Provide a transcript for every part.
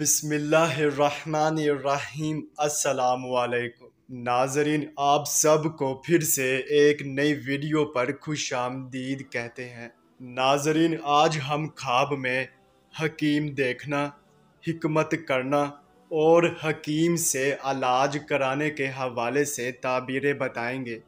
बिस्मिल्लाहिर्रहमानिर्रहीम। अस्सलाम वालेकुम नाजरीन, आप सब को फिर से एक नई वीडियो पर खुश आमदीद कहते हैं। नाजरीन, आज हम ख्वाब में हकीम देखना, हिकमत करना और हकीम से इलाज कराने के हवाले से ताबीरें बताएंगे।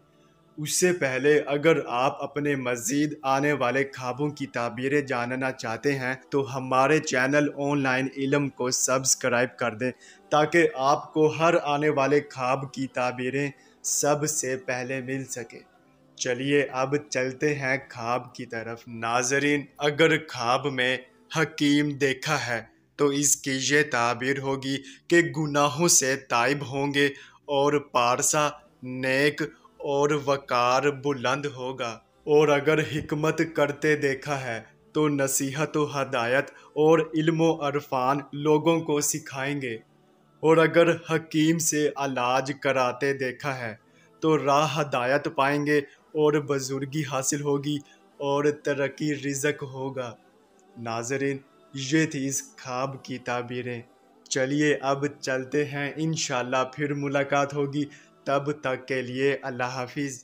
उससे पहले अगर आप अपने मज़ीद आने वाले ख्वाबों की ताबीरें जानना चाहते हैं तो हमारे चैनल ऑनलाइन इल्म को सब्सक्राइब कर दें ताकि आपको हर आने वाले ख्वाब की ताबीरें सबसे पहले मिल सके। चलिए अब चलते हैं ख्वाब की तरफ। नाजरीन, अगर ख्वाब में हकीम देखा है तो इसकी ये ताबीर होगी कि गुनाहों से ताइब होंगे और पारसा नेक और वकार बुलंद होगा। और अगर हिकमत करते देखा है तो नसीहत व हदायत और इल्म व अरफान लोगों को सिखाएंगे। और अगर हकीम से इलाज कराते देखा है तो राह हदायत पाएंगे और बुजुर्गी हासिल होगी और तरक्की रिज़्क होगा। नाज़रीन, ये थी इस ख्वाब की ताबीरें। चलिए अब चलते हैं, इंशाल्लाह फिर मुलाकात होगी। तब तक के लिए अल्लाह हाफिज़।